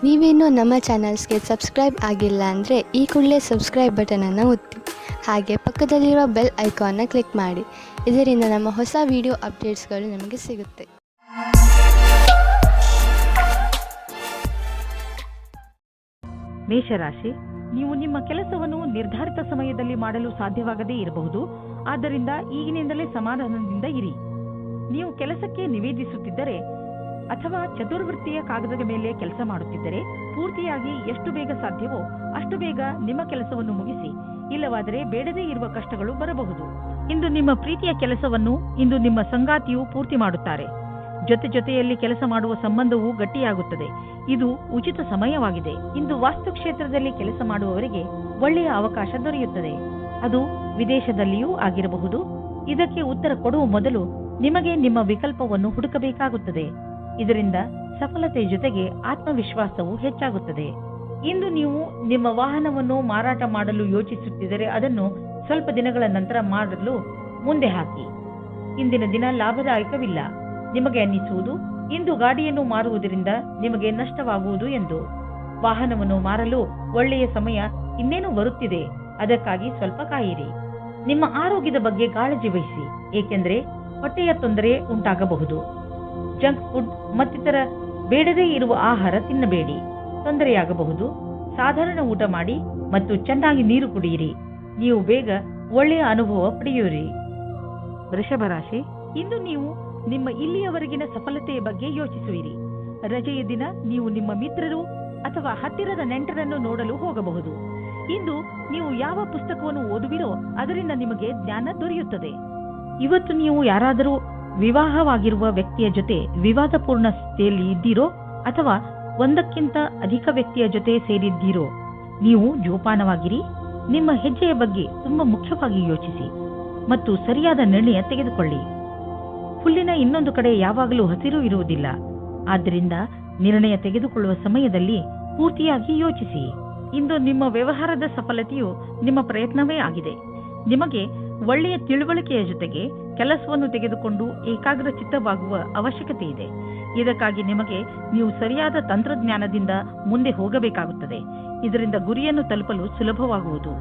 ನೀವೇನೂ ನಮ್ಮ ಚಾನಲ್ಸ್ಗೆ ಸಬ್ಸ್ಕ್ರೈಬ್ ಆಗಿಲ್ಲ ಅಂದರೆ ಈ ಕೂಡಲೇ ಸಬ್ಸ್ಕ್ರೈಬ್ ಬಟನನ್ನು ಒತ್ತಿ, ಹಾಗೆ ಪಕ್ಕದಲ್ಲಿರುವ ಬೆಲ್ ಐಕಾನ್ನ ಕ್ಲಿಕ್ ಮಾಡಿ. ಇದರಿಂದ ನಮ್ಮ ಹೊಸ ವಿಡಿಯೋ ಅಪ್ಡೇಟ್ಸ್ಗಳು ನಿಮಗೆ ಸಿಗುತ್ತೆ. ಮೇಷರಾಶಿ, ನೀವು ನಿಮ್ಮ ಕೆಲಸವನ್ನು ನಿರ್ಧಾರಿತ ಸಮಯದಲ್ಲಿ ಮಾಡಲು ಸಾಧ್ಯವಾಗದೇ ಇರಬಹುದು. ಆದ್ದರಿಂದ ಈಗಿನಿಂದಲೇ ಸಮಾಧಾನದಿಂದ ಇರಿ. ನೀವು ಕೆಲಸಕ್ಕೆ ನಿವೇದಿಸುತ್ತಿದ್ದರೆ ಅಥವಾ ಚತುರ್ವೃತ್ತಿಯ ಕಾಗದದ ಮೇಲೆ ಕೆಲಸ ಮಾಡುತ್ತಿದ್ದರೆ ಪೂರ್ತಿಯಾಗಿ ಎಷ್ಟು ಬೇಗ ಸಾಧ್ಯವೋ ಅಷ್ಟು ಬೇಗ ನಿಮ್ಮ ಕೆಲಸವನ್ನು ಮುಗಿಸಿ. ಇಲ್ಲವಾದರೆ ಬೇಡದೇ ಇರುವ ಕಷ್ಟಗಳು ಬರಬಹುದು. ಇಂದು ನಿಮ್ಮ ಪ್ರೀತಿಯ ಕೆಲಸವನ್ನು ಇಂದು ನಿಮ್ಮ ಸಂಗಾತಿಯು ಪೂರ್ತಿ ಮಾಡುತ್ತಾರೆ. ಜೊತೆಯಲ್ಲಿ ಕೆಲಸ ಮಾಡುವ ಸಂಬಂಧವು ಗಟ್ಟಿಯಾಗುತ್ತದೆ. ಇದು ಉಚಿತ ಸಮಯವಾಗಿದೆ. ಇಂದು ವಾಸ್ತುಕ್ಷೇತ್ರದಲ್ಲಿ ಕೆಲಸ ಮಾಡುವವರಿಗೆ ಒಳ್ಳೆಯ ಅವಕಾಶ ದೊರೆಯುತ್ತದೆ. ಅದು ವಿದೇಶದಲ್ಲಿಯೂ ಆಗಿರಬಹುದು. ಇದಕ್ಕೆ ಉತ್ತರ ಕೊಡುವ ಮೊದಲು ನಿಮಗೆ ನಿಮ್ಮ ವಿಕಲ್ಪವನ್ನು ಹುಡುಕಬೇಕಾಗುತ್ತದೆ. ಇದರಿಂದ ಸಫಲತೆ ಜೊತೆಗೆ ಆತ್ಮವಿಶ್ವಾಸವು ಹೆಚ್ಚಾಗುತ್ತದೆ. ಇಂದು ನೀವು ನಿಮ್ಮ ವಾಹನವನ್ನು ಮಾರಾಟ ಮಾಡಲು ಯೋಚಿಸುತ್ತಿದ್ದರೆ ಅದನ್ನು ಸ್ವಲ್ಪ ದಿನಗಳ ನಂತರ ಮಾಡಲು ಮುಂದೆ ಹಾಕಿ. ಇಂದಿನ ದಿನ ಲಾಭದಾಯಕವಿಲ್ಲ. ನಿಮಗೆ ಅನ್ನಿಸುವುದು ಇಂದು ಗಾಡಿಯನ್ನು ಮಾರುವುದರಿಂದ ನಿಮಗೆ ನಷ್ಟವಾಗುವುದು ಎಂದು. ವಾಹನವನ್ನು ಮಾರಲು ಒಳ್ಳೆಯ ಸಮಯ ಇನ್ನೇನು ಬರುತ್ತಿದೆ. ಅದಕ್ಕಾಗಿ ಸ್ವಲ್ಪ ಕಾಯಿರಿ. ನಿಮ್ಮ ಆರೋಗ್ಯದ ಬಗ್ಗೆ ಕಾಳಜಿ ವಹಿಸಿ, ಏಕೆಂದರೆ ಹೊಟ್ಟೆಯ ತೊಂದರೆ ಉಂಟಾಗಬಹುದು. ಜಂಕ್ ಫುಡ್ ಮತ್ತಿತರ ಬೇಡದೇ ಇರುವ ಆಹಾರ ತಿನ್ನಬೇಡಿ, ತೊಂದರೆಯಾಗಬಹುದು. ಸಾಧಾರಣ ಊಟ ಮಾಡಿ ಮತ್ತು ಚೆನ್ನಾಗಿ ನೀರು ಕುಡಿಯಿರಿ. ನೀವು ಬೇಗ ಒಳ್ಳೆಯ ಅನುಭವ ಪಡೆಯುವಿರಿ. ವೃಷಭ ರಾಶಿ, ಇಂದು ನೀವು ನಿಮ್ಮ ಇಲ್ಲಿಯವರೆಗಿನ ಸಫಲತೆಯ ಬಗ್ಗೆ ಯೋಚಿಸುವಿರಿ. ರಜೆಯ ದಿನ ನೀವು ನಿಮ್ಮ ಮಿತ್ರರು ಅಥವಾ ಹತ್ತಿರದ ನೆಂಟರನ್ನು ನೋಡಲು ಹೋಗಬಹುದು. ಇಂದು ನೀವು ಯಾವ ಪುಸ್ತಕವನ್ನು ಓದುವಿರೋ ಅದರಿಂದ ನಿಮಗೆ ಜ್ಞಾನ ದೊರೆಯುತ್ತದೆ. ಇವತ್ತು ನೀವು ಯಾರಾದರೂ ವಿವಾಹವಾಗಿರುವ ವ್ಯಕ್ತಿಯ ಜೊತೆ ವಿವಾದಪೂರ್ಣ ಸ್ಥಿತಿಯಲ್ಲಿ ಇದ್ದೀರೋ ಅಥವಾ ಒಂದಕ್ಕಿಂತ ಅಧಿಕ ವ್ಯಕ್ತಿಯ ಜೊತೆ ಸೇರಿದ್ದೀರೋ, ನೀವು ಜೋಪಾನವಾಗಿರಿ. ನಿಮ್ಮ ಹೆಜ್ಜೆಯ ಬಗ್ಗೆ ತುಂಬಾ ಮುಖ್ಯವಾಗಿ ಯೋಚಿಸಿ ಮತ್ತು ಸರಿಯಾದ ನಿರ್ಣಯ ತೆಗೆದುಕೊಳ್ಳಿ. ಹುಲ್ಲಿನ ಇನ್ನೊಂದು ಕಡೆ ಯಾವಾಗಲೂ ಹಸಿರು ಇರುವುದಿಲ್ಲ. ಆದ್ದರಿಂದ ನಿರ್ಣಯ ತೆಗೆದುಕೊಳ್ಳುವ ಸಮಯದಲ್ಲಿ ಪೂರ್ತಿಯಾಗಿ ಯೋಚಿಸಿ. ಇಂದು ನಿಮ್ಮ ವ್ಯವಹಾರದ ಸಫಲತೆಯು ನಿಮ್ಮ ಪ್ರಯತ್ನವೇ ಆಗಿದೆ. ನಿಮಗೆ ಒಳ್ಳೆಯ ತಿಳುವಳಿಕೆಯ ಜೊತೆಗೆ ಕೆಲಸವನ್ನು ತೆಗೆದುಕೊಂಡು ಏಕಾಗ್ರ ಚಿತ್ತವಾಗುವ ಅವಶ್ಯಕತೆ ಇದೆ. ಇದಕ್ಕಾಗಿ ನಿಮಗೆ ನೀವು ಸರಿಯಾದ ತಂತ್ರಜ್ಞಾನದಿಂದ ಮುಂದೆ ಹೋಗಬೇಕಾಗುತ್ತದೆ. ಇದರಿಂದ ಗುರಿಯನ್ನು ತಲುಪಲು ಸುಲಭವಾಗುವುದು.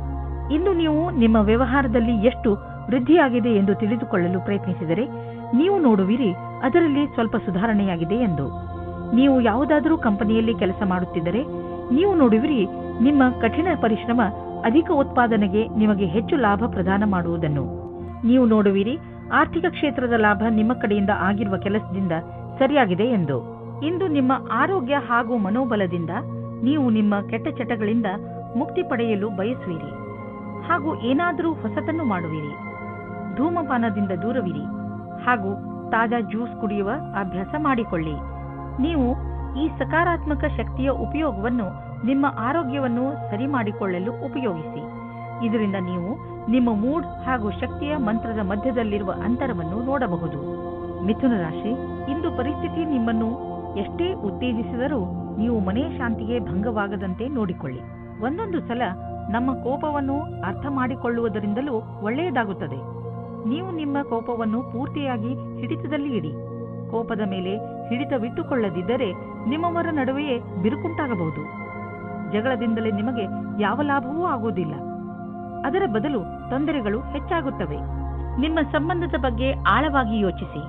ಇಂದು ನೀವು ನಿಮ್ಮ ವ್ಯವಹಾರದಲ್ಲಿ ಎಷ್ಟು ವೃದ್ಧಿಯಾಗಿದೆ ಎಂದು ತಿಳಿದುಕೊಳ್ಳಲು ಪ್ರಯತ್ನಿಸಿದರೆ ನೀವು ನೋಡುವಿರಿ ಅದರಲ್ಲಿ ಸ್ವಲ್ಪ ಸುಧಾರಣೆಯಾಗಿದೆ ಎಂದು. ನೀವು ಯಾವುದಾದರೂ ಕಂಪನಿಯಲ್ಲಿ ಕೆಲಸ ಮಾಡುತ್ತಿದ್ದರೆ ನೀವು ನೋಡುವಿರಿ ನಿಮ್ಮ ಕಠಿಣ ಪರಿಶ್ರಮ ಅಧಿಕ ಉತ್ಪಾದನೆಗೆ ನಿಮಗೆ ಹೆಚ್ಚು ಲಾಭ ಪ್ರದಾನ ಮಾಡುವುದನ್ನು. ನೀವು ನೋಡುವಿರಿ ಆರ್ಥಿಕ ಕ್ಷೇತ್ರದ ಲಾಭ ನಿಮ್ಮ ಕಡೆಯಿಂದ ಆಗಿರುವ ಕೆಲಸದಿಂದ ಸರಿಯಾಗಿದೆ ಎಂದು. ಇಂದು ನಿಮ್ಮ ಆರೋಗ್ಯ ಹಾಗೂ ಮನೋಬಲದಿಂದ ನೀವು ನಿಮ್ಮ ಕೆಟ್ಟ ಚಟಗಳಿಂದ ಮುಕ್ತಿ ಪಡೆಯಲು ಬಯಸುವಿರಿ ಹಾಗೂ ಏನಾದರೂ ಹೊಸತನ್ನು ಮಾಡುವಿರಿ. ಧೂಮಪಾನದಿಂದ ದೂರವಿರಿ ಹಾಗೂ ತಾಜಾ ಜ್ಯೂಸ್ ಕುಡಿಯುವ ಅಭ್ಯಾಸ ಮಾಡಿಕೊಳ್ಳಿ. ನೀವು ಈ ಸಕಾರಾತ್ಮಕ ಶಕ್ತಿಯ ಉಪಯೋಗವನ್ನು ನಿಮ್ಮ ಆರೋಗ್ಯವನ್ನು ಸರಿ ಮಾಡಿಕೊಳ್ಳಲು ಉಪಯೋಗಿಸಿ. ಇದರಿಂದ ನೀವು ನಿಮ್ಮ ಮೂಡ್ ಹಾಗೂ ಶಕ್ತಿಯ ಮಂತ್ರದ ಮಧ್ಯದಲ್ಲಿರುವ ಅಂತರವನ್ನು ನೋಡಬಹುದು. ಮಿಥುನ ರಾಶಿ, ಇಂದು ಪರಿಸ್ಥಿತಿ ನಿಮ್ಮನ್ನು ಎಷ್ಟೇ ಉತ್ತೇಜಿಸಿದರೂ ನೀವು ಮನೆಯ ಶಾಂತಿಗೆ ಭಂಗವಾಗದಂತೆ ನೋಡಿಕೊಳ್ಳಿ. ಒಂದೊಂದು ಸಲ ನಮ್ಮ ಕೋಪವನ್ನು ಅರ್ಥ ಮಾಡಿಕೊಳ್ಳುವುದರಿಂದಲೂ ಒಳ್ಳೆಯದಾಗುತ್ತದೆ. ನೀವು ನಿಮ್ಮ ಕೋಪವನ್ನು ಪೂರ್ತಿಯಾಗಿ ಹಿಡಿತದಲ್ಲಿ ಇಡಿ. ಕೋಪದ ಮೇಲೆ ಹಿಡಿತವಿಟ್ಟುಕೊಳ್ಳದಿದ್ದರೆ ನಿಮ್ಮವರ ನಡುವೆಯೇ ಬಿರುಕುಂಟಾಗಬಹುದು. ಜಗಳದಿಂದಲೇ ನಿಮಗೆ ಯಾವ ಲಾಭವೂ ಆಗುವುದಿಲ್ಲ. ಅದರ ಬದಲು ತೊಂದರೆಗಳು ಹೆಚ್ಚಾಗುತ್ತವೆ. ನಿಮ್ಮ ಸಂಬಂಧದ ಬಗ್ಗೆ ಆಳವಾಗಿ ಯೋಚಿಸಿ.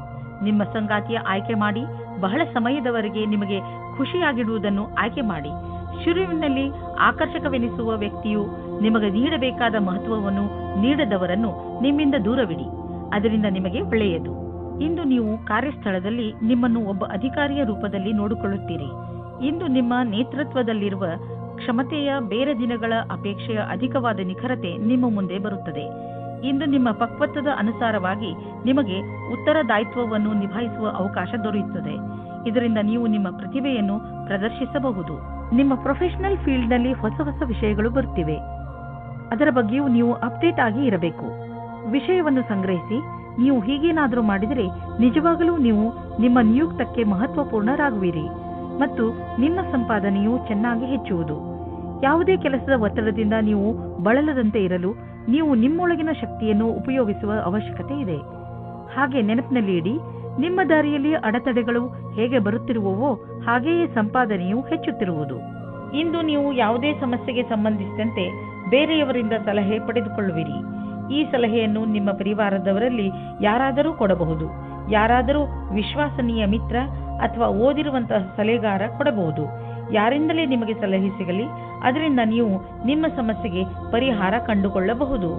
ನಿಮ್ಮ ಸಂಗಾತಿಯ ಆಯ್ಕೆ ಮಾಡಿ. ಬಹಳ ಸಮಯದವರೆಗೆ ನಿಮಗೆ ಖುಷಿಯಾಗಿಡುವುದನ್ನು ಆಯ್ಕೆ ಮಾಡಿ. ಶುರುವಿನಲ್ಲಿ ಆಕರ್ಷಕವೆನಿಸುವ ವ್ಯಕ್ತಿಯು ನಿಮಗೆ ನೀಡಬೇಕಾದ ಮಹತ್ವವನ್ನು ನೀಡದವರನ್ನು ನಿಮ್ಮಿಂದ ದೂರವಿಡಿ. ಅದರಿಂದ ನಿಮಗೆ ಒಳ್ಳೆಯದು. ಇಂದು ನೀವು ಕಾರ್ಯಸ್ಥಳದಲ್ಲಿ ನಿಮ್ಮನ್ನು ಒಬ್ಬ ಅಧಿಕಾರಿಯ ರೂಪದಲ್ಲಿ ನೋಡಿಕೊಳ್ಳುತ್ತೀರಿ. ಇಂದು ನಿಮ್ಮ ನೇತೃತ್ವದಲ್ಲಿರುವ ಕ್ಷಮತೆಯ ಬೇರೆ ದಿನಗಳ ಅಪೇಕ್ಷೆಯ ಅಧಿಕವಾದ ನಿಖರತೆ ನಿಮ್ಮ ಮುಂದೆ ಬರುತ್ತದೆ. ಇಂದು ನಿಮ್ಮ ಪಕ್ವತ್ವದ ಅನುಸಾರವಾಗಿ ನಿಮಗೆ ಉತ್ತರದಾಯಿತ್ವವನ್ನು ನಿಭಾಯಿಸುವ ಅವಕಾಶ ದೊರೆಯುತ್ತದೆ. ಇದರಿಂದ ನೀವು ನಿಮ್ಮ ಪ್ರತಿಭೆಯನ್ನು ಪ್ರದರ್ಶಿಸಬಹುದು. ನಿಮ್ಮ ಪ್ರೊಫೆಷನಲ್ ಫೀಲ್ಡ್ನಲ್ಲಿ ಹೊಸ ಹೊಸ ವಿಷಯಗಳು ಬರುತ್ತಿವೆ. ಅದರ ಬಗ್ಗೆಯೂ ನೀವು ಅಪ್ಡೇಟ್ ಆಗಿ ಇರಬೇಕು. ವಿಷಯವನ್ನು ಸಂಗ್ರಹಿಸಿ. ನೀವು ಹೀಗೇನಾದರೂ ಮಾಡಿದರೆ ನಿಜವಾಗಲೂ ನೀವು ನಿಮ್ಮ ನಿಯುಕ್ತಕ್ಕೆ ಮಹತ್ವಪೂರ್ಣರಾಗುವಿರಿ ಮತ್ತು ನಿಮ್ಮ ಸಂಪಾದನೆಯು ಚೆನ್ನಾಗಿ ಹೆಚ್ಚುವುದು. ಯಾವುದೇ ಕೆಲಸದ ಒತ್ತಡದಿಂದ ನೀವು ಬಳಲದಂತೆ ಇರಲು ನೀವು ನಿಮ್ಮೊಳಗಿನ ಶಕ್ತಿಯನ್ನು ಉಪಯೋಗಿಸುವ ಅವಶ್ಯಕತೆ ಇದೆ. ಹಾಗೆ ನೆನಪಿನಲ್ಲಿ ಇಡಿ, ನಿಮ್ಮ ದಾರಿಯಲ್ಲಿ ಅಡೆತಡೆಗಳು ಹೇಗೆ ಬರುತ್ತಿರುವವೋ ಹಾಗೆಯೇ ಸಂಪಾದನೆಯು ಹೆಚ್ಚುತ್ತಿರುವುದು. ಇಂದು ನೀವು ಯಾವುದೇ ಸಮಸ್ಯೆಗೆ ಸಂಬಂಧಿಸಿದಂತೆ ಬೇರೆಯವರಿಂದ ಸಲಹೆ ಪಡೆದುಕೊಳ್ಳುವಿರಿ. ಈ ಸಲಹೆಯನ್ನು ನಿಮ್ಮ ಪರಿವಾರದವರಲ್ಲಿ ಯಾರಾದರೂ ಕೊಡಬಹುದು. ಯಾರಾದರೂ ವಿಶ್ವಾಸನೀಯ ಮಿತ್ರ ಅಥವಾ ಓದಿರುವಂತಹ ಸಲಹೆಗಾರ ಕೊಡಬಹುದು. ಯಾರಿಂದಲೇ ನಿಮಗೆ ಸಲಹೆ ಸಿಗಲಿ, ಅದರಿಂದ ನೀವು ನಿಮ್ಮ ಸಮಸ್ಯೆಗೆ ಪರಿಹಾರ ಕಂಡುಕೊಳ್ಳಬಹುದು.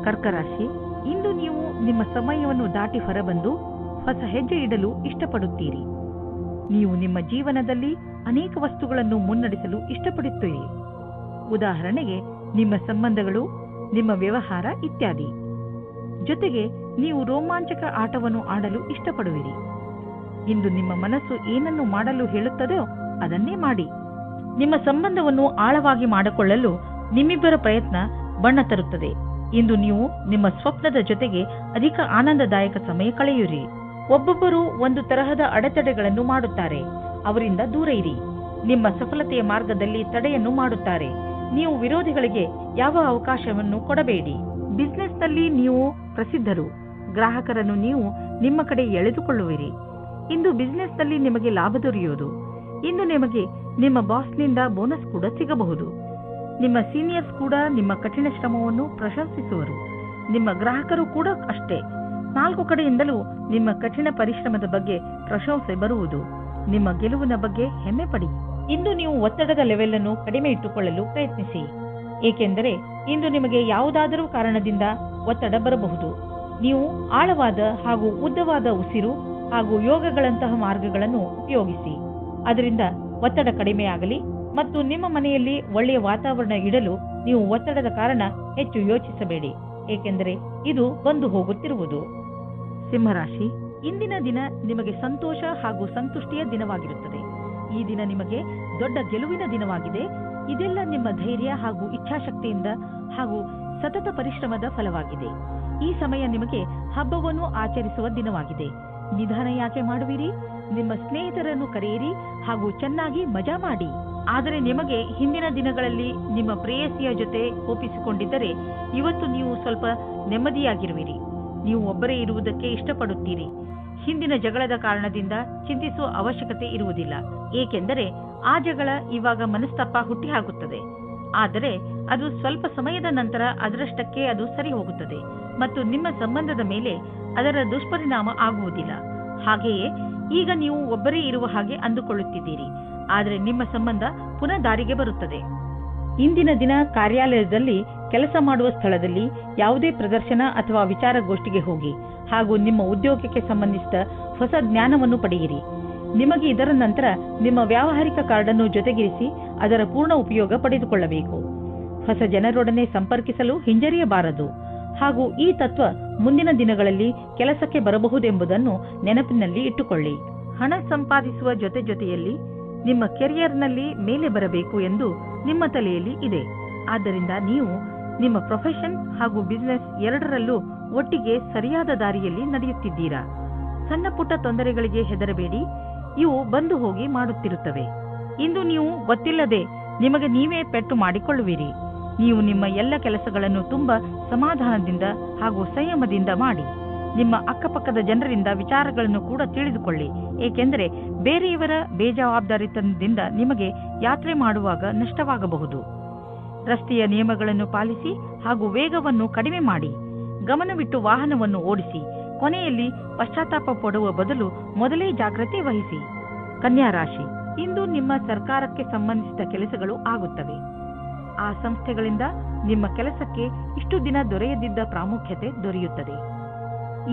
ಕರ್ಕರಾಶಿ, ಇಂದು ನೀವು ನಿಮ್ಮ ಸಮಯವನ್ನು ದಾಟಿ ಹೊರಬಂದು ಹೊಸ ಹೆಜ್ಜೆ ಇಡಲು ಇಷ್ಟಪಡುತ್ತೀರಿ. ನೀವು ನಿಮ್ಮ ಜೀವನದಲ್ಲಿ ಅನೇಕ ವಸ್ತುಗಳನ್ನು ಮುನ್ನಡೆಸಲು ಇಷ್ಟಪಡುತ್ತೀರಿ. ಉದಾಹರಣೆಗೆ ನಿಮ್ಮ ಸಂಬಂಧಗಳು, ನಿಮ್ಮ ವ್ಯವಹಾರ ಇತ್ಯಾದಿ. ಜೊತೆಗೆ ನೀವು ರೋಮಾಂಚಕ ಆಟವನ್ನು ಆಡಲು ಇಷ್ಟಪಡುವಿರಿ. ಇಂದು ನಿಮ್ಮ ಮನಸ್ಸು ಏನನ್ನು ಮಾಡಲು ಹೇಳುತ್ತದೋ ಅದನ್ನೇ ಮಾಡಿ. ನಿಮ್ಮ ಸಂಬಂಧವನ್ನು ಆಳವಾಗಿ ಮಾಡಿಕೊಳ್ಳಲು ನಿಮ್ಮಿಬ್ಬರ ಪ್ರಯತ್ನ ಬಣ್ಣ ತರುತ್ತದೆ. ಇಂದು ನೀವು ನಿಮ್ಮ ಸ್ವಪ್ನದ ಜೊತೆಗೆ ಅಧಿಕ ಆನಂದದಾಯಕ ಸಮಯ ಕಳೆಯುವಿರಿ. ಒಬ್ಬೊಬ್ಬರು ಒಂದು ತರಹದ ಅಡೆತಡೆಗಳನ್ನು ಮಾಡುತ್ತಾರೆ. ಅವರಿಂದ ದೂರ ಇರಿ. ನಿಮ್ಮ ಸಫಲತೆಯ ಮಾರ್ಗದಲ್ಲಿ ತಡೆಯನ್ನು ಮಾಡುತ್ತಾರೆ. ನೀವು ವಿರೋಧಿಗಳಿಗೆ ಯಾವ ಅವಕಾಶವನ್ನು ಕೊಡಬೇಡಿ. ಬಿಸಿನೆಸ್ನಲ್ಲಿ ನೀವು ಪ್ರಸಿದ್ಧರು. ಗ್ರಾಹಕರನ್ನು ನೀವು ನಿಮ್ಮ ಕಡೆ ಎಳೆದುಕೊಳ್ಳುವಿರಿ. ಇಂದು ಬಿಸಿನೆಸ್ನಲ್ಲಿ ನಿಮಗೆ ಲಾಭ ದೊರೆಯುವುದು. ಇಂದು ನಿಮಗೆ ನಿಮ್ಮ ಬಾಸ್ನಿಂದ ಬೋನಸ್ ಕೂಡ ಸಿಗಬಹುದು. ನಿಮ್ಮ ಸೀನಿಯರ್ಸ್ ಕೂಡ ನಿಮ್ಮ ಕಠಿಣ ಶ್ರಮವನ್ನು ಪ್ರಶಂಸಿಸುವರು. ನಿಮ್ಮ ಗ್ರಾಹಕರು ಕೂಡ ಅಷ್ಟೇ. 4 ಕಡೆಯಿಂದಲೂ ನಿಮ್ಮ ಕಠಿಣ ಪರಿಶ್ರಮದ ಬಗ್ಗೆ ಪ್ರಶಂಸೆ ಬರುವುದು. ನಿಮ್ಮ ಗೆಲುವಿನ ಬಗ್ಗೆ ಹೆಮ್ಮೆ ಪಡಿ. ಇಂದು ನೀವು ಒತ್ತಡದ ಲೆವೆಲ್ ಅನ್ನು ಕಡಿಮೆ ಇಟ್ಟುಕೊಳ್ಳಲು ಪ್ರಯತ್ನಿಸಿ. ಏಕೆಂದರೆ ಇಂದು ನಿಮಗೆ ಯಾವುದಾದರೂ ಕಾರಣದಿಂದ ಒತ್ತಡ ಬರಬಹುದು. ನೀವು ಆಳವಾದ ಹಾಗೂ ಉದ್ದವಾದ ಉಸಿರು ಹಾಗೂ ಯೋಗಗಳಂತಹ ಮಾರ್ಗಗಳನ್ನು ಉಪಯೋಗಿಸಿ. ಅದರಿಂದ ಒತ್ತಡ ಕಡಿಮೆಯಾಗಲಿ ಮತ್ತು ನಿಮ್ಮ ಮನೆಯಲ್ಲಿ ಒಳ್ಳೆಯ ವಾತಾವರಣ ಇಡಲು ನೀವು ಒತ್ತಡದ ಕಾರಣ ಹೆಚ್ಚು ಯೋಚಿಸಬೇಡಿ. ಏಕೆಂದರೆ ಇದು ಬಂದು ಹೋಗುತ್ತಿರುವುದು. ಸಿಂಹರಾಶಿ, ಇಂದಿನ ದಿನ ನಿಮಗೆ ಸಂತೋಷ ಹಾಗೂ ಸಂತುಷ್ಟಿಯ ದಿನವಾಗಿರುತ್ತದೆ. ಈ ದಿನ ನಿಮಗೆ ದೊಡ್ಡ ಗೆಲುವಿನ ದಿನವಾಗಿದೆ. ಇದೆಲ್ಲ ನಿಮ್ಮ ಧೈರ್ಯ ಹಾಗೂ ಇಚ್ಛಾಶಕ್ತಿಯಿಂದ ಹಾಗೂ ಸತತ ಪರಿಶ್ರಮದ ಫಲವಾಗಿದೆ. ಈ ಸಮಯ ನಿಮಗೆ ಹಬ್ಬವನ್ನು ಆಚರಿಸುವ ದಿನವಾಗಿದೆ. ನಿಧಾನ ಯಾಕೆ ಮಾಡುವಿರಿ? ನಿಮ್ಮ ಸ್ನೇಹಿತರನ್ನು ಕರೆಯಿರಿ ಹಾಗೂ ಚೆನ್ನಾಗಿ ಮಜಾ ಮಾಡಿ. ಆದರೆ ನಿಮಗೆ ಹಿಂದಿನ ದಿನಗಳಲ್ಲಿ ನಿಮ್ಮ ಪ್ರೇಯಸಿಯ ಜೊತೆ ಕೋಪಿಸಿಕೊಂಡಿದ್ದರೆ ಇವತ್ತು ನೀವು ಸ್ವಲ್ಪ ನೆಮ್ಮದಿಯಾಗಿರುವಿರಿ. ನೀವು ಒಬ್ಬರೇ ಇರುವುದಕ್ಕೆ ಇಷ್ಟಪಡುತ್ತೀರಿ. ಹಿಂದಿನ ಜಗಳದ ಕಾರಣದಿಂದ ಚಿಂತಿಸುವ ಅವಶ್ಯಕತೆ ಇರುವುದಿಲ್ಲ. ಏಕೆಂದರೆ ಆ ಜಗಳ ಇವಾಗ ಮನಸ್ತಾಪ ಹುಟ್ಟಿ ಹಾಕುತ್ತದೆ. ಆದರೆ ಅದು ಸ್ವಲ್ಪ ಸಮಯದ ನಂತರ ಅದರಷ್ಟಕ್ಕೆ ಅದು ಸರಿ ಹೋಗುತ್ತದೆ ಮತ್ತು ನಿಮ್ಮ ಸಂಬಂಧದ ಮೇಲೆ ಅದರ ದುಷ್ಪರಿಣಾಮ ಆಗುವುದಿಲ್ಲ. ಹಾಗೆಯೇ ಈಗ ನೀವು ಒಬ್ಬರೇ ಇರುವ ಹಾಗೆ ಅಂದುಕೊಳ್ಳುತ್ತಿದ್ದೀರಿ. ಆದರೆ ನಿಮ್ಮ ಸಂಬಂಧ ಪುನಃ ದಾರಿಗೆ ಬರುತ್ತದೆ. ಇಂದಿನ ದಿನ ಕಾರ್ಯಾಲಯದಲ್ಲಿ ಕೆಲಸ ಮಾಡುವ ಸ್ಥಳದಲ್ಲಿ ಯಾವುದೇ ಪ್ರದರ್ಶನ ಅಥವಾ ವಿಚಾರಗೋಷ್ಠಿಗೆ ಹೋಗಿ ಹಾಗೂ ನಿಮ್ಮ ಉದ್ಯೋಗಕ್ಕೆ ಸಂಬಂಧಿಸಿದ ಹೊಸ ಜ್ಞಾನವನ್ನು ಪಡೆಯಿರಿ. ನಿಮಗೆ ಇದರ ನಂತರ ನಿಮ್ಮ ವ್ಯಾವಹಾರಿಕ ಕಾರ್ಡ್ ಅನ್ನು ಜೊತೆಗಿರಿಸಿ ಅದರ ಪೂರ್ಣ ಉಪಯೋಗ ಪಡೆದುಕೊಳ್ಳಬೇಕು. ಹೊಸ ಜನರೊಡನೆ ಸಂಪರ್ಕಿಸಲು ಹಿಂಜರಿಯಬಾರದು ಹಾಗೂ ಈ ತತ್ವ ಮುಂದಿನ ದಿನಗಳಲ್ಲಿ ಕೆಲಸಕ್ಕೆ ಬರಬಹುದೆಂಬುದನ್ನು ನೆನಪಿನಲ್ಲಿ ಇಟ್ಟುಕೊಳ್ಳಿ. ಹಣ ಸಂಪಾದಿಸುವ ಜೊತೆಯಲ್ಲಿ ನಿಮ್ಮ ಕೆರಿಯರ್ನಲ್ಲಿ ಮೇಲೆ ಬರಬೇಕು ಎಂದು ನಿಮ್ಮ ತಲೆಯಲ್ಲಿ ಇದೆ. ಆದ್ದರಿಂದ ನೀವು ನಿಮ್ಮ ಪ್ರೊಫೆಷನ್ ಹಾಗೂ ಬಿಸಿನೆಸ್ ಎರಡರಲ್ಲೂ ಒಟ್ಟಿಗೆ ಸರಿಯಾದ ದಾರಿಯಲ್ಲಿ ನಡೆಯುತ್ತಿದ್ದೀರಾ. ಸಣ್ಣ ಪುಟ್ಟ ತೊಂದರೆಗಳಿಗೆ ಹೆದರಬೇಡಿ. ಇವು ಬಂದು ಹೋಗಿ ಮಾಡುತ್ತಿರುತ್ತವೆ. ಇಂದು ನೀವು ಗೊತ್ತಿಲ್ಲದೆ ನಿಮಗೆ ನೀವೇ ಪೆಟ್ಟು ಮಾಡಿಕೊಳ್ಳುವಿರಿ. ನೀವು ನಿಮ್ಮ ಎಲ್ಲ ಕೆಲಸಗಳನ್ನು ತುಂಬಾ ಸಮಾಧಾನದಿಂದ ಹಾಗೂ ಸಂಯಮದಿಂದ ಮಾಡಿ. ನಿಮ್ಮ ಅಕ್ಕಪಕ್ಕದ ಜನರಿಂದ ವಿಚಾರಗಳನ್ನು ಕೂಡ ತಿಳಿದುಕೊಳ್ಳಿ. ಏಕೆಂದರೆ ಬೇರೆಯವರ ಬೇಜವಾಬ್ದಾರಿತನದಿಂದ ನಿಮಗೆ ಯಾತ್ರೆ ಮಾಡುವಾಗ ನಷ್ಟವಾಗಬಹುದು. ರಸ್ತೆಯ ನಿಯಮಗಳನ್ನು ಪಾಲಿಸಿ ಹಾಗೂ ವೇಗವನ್ನು ಕಡಿಮೆ ಮಾಡಿ. ಗಮನವಿಟ್ಟು ವಾಹನವನ್ನು ಓಡಿಸಿ. ಕೊನೆಯಲ್ಲಿ ಪಶ್ಚಾತ್ತಾಪ ಪಡುವ ಬದಲು ಮೊದಲೇ ಜಾಗ್ರತೆ ವಹಿಸಿ. ಕನ್ಯಾ ರಾಶಿ, ಇಂದು ನಿಮ್ಮ ಸರ್ಕಾರಕ್ಕೆ ಸಂಬಂಧಿಸಿದ ಕೆಲಸಗಳು ಆಗುತ್ತವೆ. ಆ ಸಂಸ್ಥೆಗಳಿಂದ ನಿಮ್ಮ ಕೆಲಸಕ್ಕೆ ಇಷ್ಟು ದಿನ ದೊರೆಯದಿದ್ದ ಪ್ರಾಮುಖ್ಯತೆ ದೊರೆಯುತ್ತದೆ.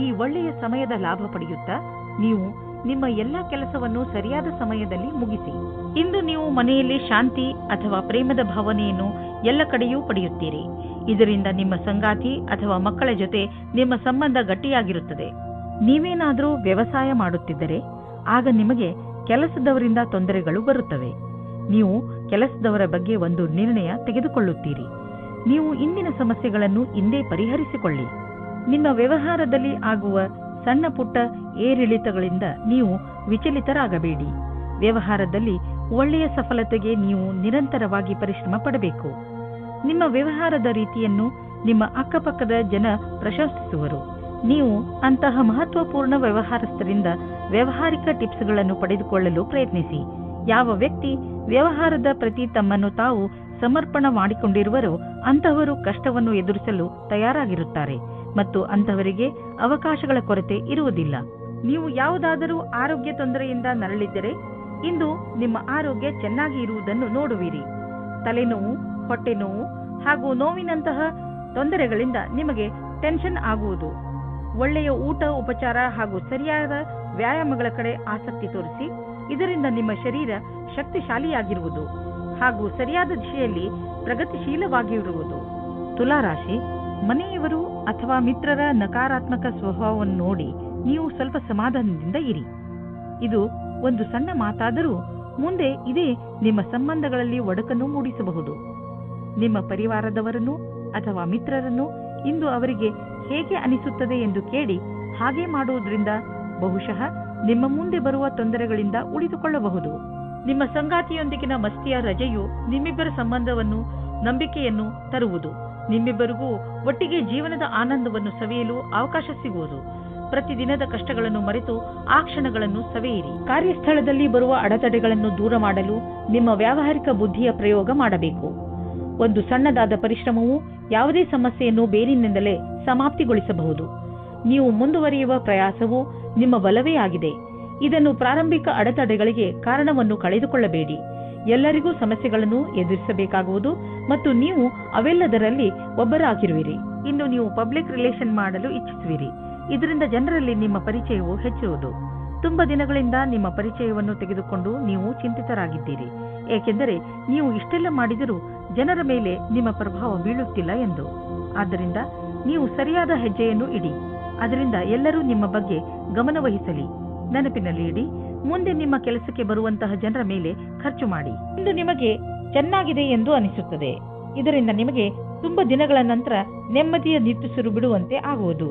ಈ ಒಳ್ಳೆಯ ಸಮಯದ ಲಾಭ ಪಡೆಯುತ್ತಾ ನೀವು ನಿಮ್ಮ ಎಲ್ಲ ಕೆಲಸವನ್ನು ಸರಿಯಾದ ಸಮಯದಲ್ಲಿ ಮುಗಿಸಿ. ಇಂದು ನೀವು ಮನೆಯಲ್ಲಿ ಶಾಂತಿ ಅಥವಾ ಪ್ರೇಮದ ಭಾವನೆಯನ್ನು ಎಲ್ಲ ಕಡೆಯೂ ಪಡೆಯುತ್ತೀರಿ. ಇದರಿಂದ ನಿಮ್ಮ ಸಂಗಾತಿ ಅಥವಾ ಮಕ್ಕಳ ಜೊತೆ ನಿಮ್ಮ ಸಂಬಂಧ ಗಟ್ಟಿಯಾಗಿರುತ್ತದೆ. ನೀವೇನಾದರೂ ವ್ಯವಸಾಯ ಮಾಡುತ್ತಿದ್ದರೆ ಆಗ ನಿಮಗೆ ಕೆಲಸದವರಿಂದ ತೊಂದರೆಗಳು ಬರುತ್ತವೆ. ನೀವು ಕೆಲಸದವರ ಬಗ್ಗೆ ಒಂದು ನಿರ್ಣಯ ತೆಗೆದುಕೊಳ್ಳುತ್ತೀರಿ. ನೀವು ಇಂದಿನ ಸಮಸ್ಯೆಗಳನ್ನು ಇಂದೇ ಪರಿಹರಿಸಿಕೊಳ್ಳಿ. ನಿಮ್ಮ ವ್ಯವಹಾರದಲ್ಲಿ ಆಗುವ ಸಣ್ಣ ಪುಟ್ಟ ಏರಿಳಿತಗಳಿಂದ ನೀವು ವಿಚಲಿತರಾಗಬೇಡಿ. ವ್ಯವಹಾರದಲ್ಲಿ ಒಳ್ಳೆಯ ಸಫಲತೆಗೆ ನೀವು ನಿರಂತರವಾಗಿ ಪರಿಶ್ರಮ ಪಡಬೇಕು. ನಿಮ್ಮ ವ್ಯವಹಾರದ ರೀತಿಯನ್ನು ನಿಮ್ಮ ಅಕ್ಕಪಕ್ಕದ ಜನ ಪ್ರಶಂಸಿಸುವರು. ನೀವು ಅಂತಹ ಮಹತ್ವಪೂರ್ಣ ವ್ಯವಹಾರಸ್ಥರಿಂದ ವ್ಯಾವಹಾರಿಕ ಟಿಪ್ಸ್ಗಳನ್ನು ಪಡೆದುಕೊಳ್ಳಲು ಪ್ರಯತ್ನಿಸಿ. ಯಾವ ವ್ಯಕ್ತಿ ವ್ಯವಹಾರದ ಪ್ರತಿ ತಮ್ಮನ್ನು ತಾವು ಸಮರ್ಪಣ ಮಾಡಿಕೊಂಡಿರುವರೋ ಅಂತಹವರು ಕಷ್ಟವನ್ನು ಎದುರಿಸಲು ತಯಾರಾಗಿರುತ್ತಾರೆ ಮತ್ತು ಅಂತಹವರಿಗೆ ಅವಕಾಶಗಳ ಕೊರತೆ ಇರುವುದಿಲ್ಲ. ನೀವು ಯಾವುದಾದರೂ ಆರೋಗ್ಯ ತೊಂದರೆಯಿಂದ ನರಳಿದ್ದರೆ ಇಂದು ನಿಮ್ಮ ಆರೋಗ್ಯ ಚೆನ್ನಾಗಿ ಇರುವುದನ್ನು ನೋಡುವಿರಿ. ತಲೆನೋವು, ಹೊಟ್ಟೆ ನೋವು ಹಾಗೂ ನೋವಿನಂತಹ ತೊಂದರೆಗಳಿಂದ ನಿಮಗೆ ಟೆನ್ಷನ್ ಆಗುವುದು. ಒಳ್ಳೆಯ ಊಟ, ಉಪಚಾರ ಹಾಗೂ ಸರಿಯಾದ ವ್ಯಾಯಾಮಗಳ ಕಡೆ ಆಸಕ್ತಿ ತೋರಿಸಿ. ಇದರಿಂದ ನಿಮ್ಮ ಶರೀರ ಶಕ್ತಿಶಾಲಿಯಾಗಿರುವುದು ಹಾಗೂ ಸರಿಯಾದ ದಿಶೆಯಲ್ಲಿ ಪ್ರಗತಿಶೀಲವಾಗಿರುವುದು. ತುಲಾರಾಶಿ, ಮನೆಯವರು ಅಥವಾ ಮಿತ್ರರ ನಕಾರಾತ್ಮಕ ಸ್ವಭಾವವನ್ನು ನೋಡಿ ನೀವು ಸ್ವಲ್ಪ ಸಮಾಧಾನದಿಂದ ಇರಿ. ಇದು ಒಂದು ಸಣ್ಣ ಮಾತಾದರೂ ಮುಂದೆ ಇದೇ ನಿಮ್ಮ ಸಂಬಂಧಗಳಲ್ಲಿ ಒಡಕನ್ನು ಮೂಡಿಸಬಹುದು. ನಿಮ್ಮ ಪರಿವಾರದವರನ್ನು ಅಥವಾ ಮಿತ್ರರನ್ನು ಇಂದು ಅವರಿಗೆ ಹೇಗೆ ಅನಿಸುತ್ತದೆ ಎಂದು ಕೇಳಿ ಹಾಗೆ ಮಾಡುವುದರಿಂದ ಬಹುಶಃ ನಿಮ್ಮ ಮುಂದೆ ಬರುವ ತೊಂದರೆಗಳಿಂದ ಉಳಿದುಕೊಳ್ಳಬಹುದು. ನಿಮ್ಮ ಸಂಗಾತಿಯೊಂದಿಗಿನ ಮಸ್ತಿಯ ರಜೆಯು ನಿಮ್ಮಿಬ್ಬರ ಸಂಬಂಧವನ್ನು, ನಂಬಿಕೆಯನ್ನು ತರುವುದು. ನಿಮ್ಮಿಬ್ಬರಿಗೂ ಒಟ್ಟಿಗೆ ಜೀವನದ ಆನಂದವನ್ನು ಸವಿಯಲು ಅವಕಾಶ ಸಿಗುವುದು. ಪ್ರತಿದಿನದ ಕಷ್ಟಗಳನ್ನು ಮರೆತು ಆ ಕ್ಷಣಗಳನ್ನು ಸವಿಯಿರಿ. ಕಾರ್ಯಸ್ಥಳದಲ್ಲಿ ಬರುವ ಅಡೆತಡೆಗಳನ್ನು ದೂರ ಮಾಡಲು ನಿಮ್ಮ ವ್ಯಾವಹಾರಿಕ ಬುದ್ಧಿಯ ಪ್ರಯೋಗ ಮಾಡಬೇಕು. ಒಂದು ಸಣ್ಣದಾದ ಪರಿಶ್ರಮವು ಯಾವುದೇ ಸಮಸ್ಯೆಯನ್ನು ಬೇರಿನಿಂದಲೇ ಸಮಾಪ್ತಿಗೊಳಿಸಬಹುದು. ನೀವು ಮುಂದುವರಿಯುವ ಪ್ರಯಾಸವು ನಿಮ್ಮ ಬಲವೇ ಆಗಿದೆ. ಇದನ್ನು ಪ್ರಾರಂಭಿಕ ಅಡೆತಡೆಗಳಿಗೆ ಕಾರಣವನ್ನು ಕಳೆದುಕೊಳ್ಳಬೇಡಿ. ಎಲ್ಲರಿಗೂ ಸಮಸ್ಯೆಗಳನ್ನು ಎದುರಿಸಬೇಕಾಗುವುದು ಮತ್ತು ನೀವು ಅವೆಲ್ಲದರಲ್ಲಿ ಒಬ್ಬರಾಗಿರುವಿರಿ. ಇಂದು ನೀವು ಪಬ್ಲಿಕ್ ರಿಲೇಷನ್ ಮಾಡಲು ಇಚ್ಛಿಸುವಿರಿ. ಇದರಿಂದ ಜನರಲ್ಲಿ ನಿಮ್ಮ ಪರಿಚಯವು ಹೆಚ್ಚುವುದು. ತುಂಬಾ ದಿನಗಳಿಂದ ನಿಮ್ಮ ಪರಿಚಯವನ್ನು ತೆಗೆದುಕೊಂಡು ನೀವು ಚಿಂತಿತರಾಗಿದ್ದೀರಿ, ಏಕೆಂದರೆ ನೀವು ಇಷ್ಟೆಲ್ಲ ಮಾಡಿದರೂ ಜನರ ಮೇಲೆ ನಿಮ್ಮ ಪ್ರಭಾವ ಬೀಳುತ್ತಿಲ್ಲ ಎಂದು. ಆದ್ದರಿಂದ ನೀವು ಸರಿಯಾದ ಹೆಜ್ಜೆಯನ್ನು ಇಡಿ. ಅದರಿಂದ ಎಲ್ಲರೂ ನಿಮ್ಮ ಬಗ್ಗೆ ಗಮನವಹಿಸಲಿ. ನೆನಪಿನಲ್ಲಿ ಇಡಿ, ಮುಂದೆ ನಿಮ್ಮ ಕೆಲಸಕ್ಕೆ ಬರುವಂತಹ ಜನರ ಮೇಲೆ ಖರ್ಚು ಮಾಡಿ. ಇಂದು ನಿಮಗೆ ಚೆನ್ನಾಗಿದೆ ಎಂದು ಅನಿಸುತ್ತದೆ. ಇದರಿಂದ ನಿಮಗೆ ತುಂಬಾ ದಿನಗಳ ನಂತರ ನೆಮ್ಮದಿಯ ನಿಟ್ಟುಸಿರು ಬಿಡುವಂತೆ ಆಗುವುದು.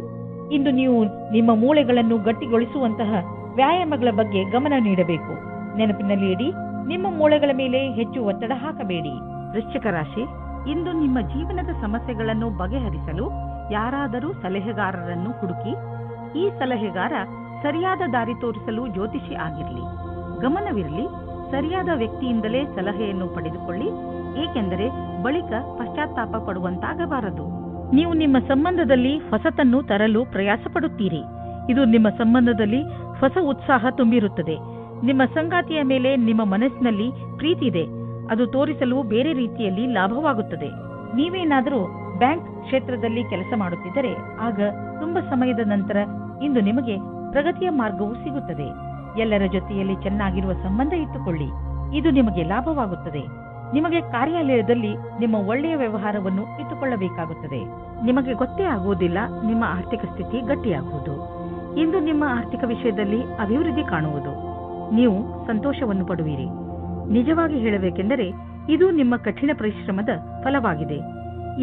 ಇಂದು ನೀವು ನಿಮ್ಮ ಮೂಳೆಗಳನ್ನು ಗಟ್ಟಿಗೊಳಿಸುವಂತಹ ವ್ಯಾಯಾಮಗಳ ಬಗ್ಗೆ ಗಮನ ನೀಡಬೇಕು. ನೆನಪಿನಲ್ಲಿ ಇಡಿ, ನಿಮ್ಮ ಮೂಳೆಗಳ ಮೇಲೆ ಹೆಚ್ಚು ಒತ್ತಡ ಹಾಕಬೇಡಿ. ವೃಶ್ಚಿಕ ರಾಶಿ, ಇಂದು ನಿಮ್ಮ ಜೀವನದ ಸಮಸ್ಯೆಗಳನ್ನು ಬಗೆಹರಿಸಲು ಯಾರಾದರೂ ಸಲಹೆಗಾರರನ್ನು ಹುಡುಕಿ. ಈ ಸಲಹೆಗಾರ ಸರಿಯಾದ ದಾರಿ ತೋರಿಸಲು ಜ್ಯೋತಿಷಿ ಆಗಿರಲಿ. ಗಮನವಿರಲಿ, ಸರಿಯಾದ ವ್ಯಕ್ತಿಯಿಂದಲೇ ಸಲಹೆಯನ್ನು ಪಡೆದುಕೊಳ್ಳಿ, ಏಕೆಂದರೆ ಬಳಿಕ ಪಶ್ಚಾತ್ತಾಪ ಪಡುವಂತಾಗಬಾರದು. ನೀವು ನಿಮ್ಮ ಸಂಬಂಧದಲ್ಲಿ ಹೊಸತನ್ನು ತರಲು ಪ್ರಯಾಸ ಪಡುತ್ತೀರಿ. ಇದು ನಿಮ್ಮ ಸಂಬಂಧದಲ್ಲಿ ಹೊಸ ಉತ್ಸಾಹ ತುಂಬಿರುತ್ತದೆ. ನಿಮ್ಮ ಸಂಗಾತಿಯ ಮೇಲೆ ನಿಮ್ಮ ಮನಸ್ಸಿನಲ್ಲಿ ಪ್ರೀತಿ ಇದೆ. ಅದು ತೋರಿಸಲು ಬೇರೆ ರೀತಿಯಲ್ಲಿ ಲಾಭವಾಗುತ್ತದೆ. ನೀವೇನಾದರೂ ಬ್ಯಾಂಕ್ ಕ್ಷೇತ್ರದಲ್ಲಿ ಕೆಲಸ ಮಾಡುತ್ತಿದ್ದರೆ ಆಗ ತುಂಬಾ ಸಮಯದ ನಂತರ ಇಂದು ನಿಮಗೆ ಪ್ರಗತಿಯ ಮಾರ್ಗವು ಸಿಗುತ್ತದೆ. ಎಲ್ಲರ ಜೊತೆಯಲ್ಲಿ ಚೆನ್ನಾಗಿರುವ ಸಂಬಂಧ ಇಟ್ಟುಕೊಳ್ಳಿ. ಇದು ನಿಮಗೆ ಲಾಭವಾಗುತ್ತದೆ. ನಿಮಗೆ ಕಾರ್ಯಾಲಯದಲ್ಲಿ ನಿಮ್ಮ ಒಳ್ಳೆಯ ವ್ಯವಹಾರವನ್ನು ಇಟ್ಟುಕೊಳ್ಳಬೇಕಾಗುತ್ತದೆ. ನಿಮಗೆ ಗೊತ್ತೇ ಆಗುವುದಿಲ್ಲ ನಿಮ್ಮ ಆರ್ಥಿಕ ಸ್ಥಿತಿ ಗಟ್ಟಿಯಾಗುವುದು. ಇಂದು ನಿಮ್ಮ ಆರ್ಥಿಕ ವಿಷಯದಲ್ಲಿ ಅಭಿವೃದ್ಧಿ ಕಾಣುವುದು. ನೀವು ಸಂತೋಷವನ್ನು ಪಡುವಿರಿ. ನಿಜವಾಗಿ ಹೇಳಬೇಕೆಂದರೆ ಇದು ನಿಮ್ಮ ಕಠಿಣ ಪರಿಶ್ರಮದ ಫಲವಾಗಿದೆ.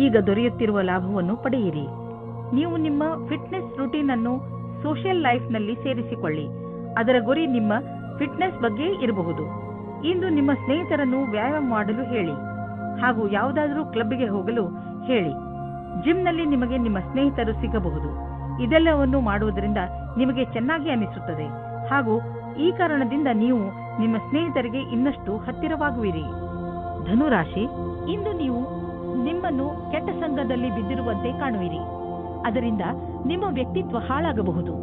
ಈಗ ದೊರೆಯುತ್ತಿರುವ ಲಾಭವನ್ನು ಪಡೆಯಿರಿ. ನೀವು ನಿಮ್ಮ ಫಿಟ್ನೆಸ್ ರೂಟೀನ್ ಅನ್ನು ಸೋಷಿಯಲ್ ಲೈಫ್ನಲ್ಲಿ ಸೇರಿಸಿಕೊಳ್ಳಿ. ಅದರ ಗುರಿ ನಿಮ್ಮ ಫಿಟ್ನೆಸ್ ಬಗ್ಗೆ ಇರಬಹುದು. ಇಂದು ನಿಮ್ಮ ಸ್ನೇಹಿತರನ್ನು ವ್ಯಾಯಾಮ ಮಾಡಲು ಹೇಳಿ ಹಾಗೂ ಯಾವುದಾದರೂ ಕ್ಲಬ್ಗೆ ಹೋಗಲು ಹೇಳಿ. ಜಿಮ್ನಲ್ಲಿ ನಿಮಗೆ ನಿಮ್ಮ ಸ್ನೇಹಿತರು ಸಿಗಬಹುದು. ಇದೆಲ್ಲವನ್ನು ಮಾಡುವುದರಿಂದ ನಿಮಗೆ ಚೆನ್ನಾಗಿ ಅನಿಸುತ್ತದೆ ಹಾಗೂ ಈ ಕಾರಣದಿಂದ ನೀವು ನಿಮ್ಮ ಸ್ನೇಹಿತರಿಗೆ ಇನ್ನಷ್ಟು ಹತ್ತಿರವಾಗುವಿರಿ. ಧನುರಾಶಿ, ಇಂದು ನೀವು ನಿಮ್ಮನ್ನು ಕೆಟ್ಟ ಸಂಘದಲ್ಲಿ ಬಿದ್ದಿರುವಂತೆ ಕಾಣುವಿರಿ. ಅದರಿಂದ ನಿಮ್ಮ ವ್ಯಕ್ತಿತ್ವ ಹಾಳಾಗಬಹುದು.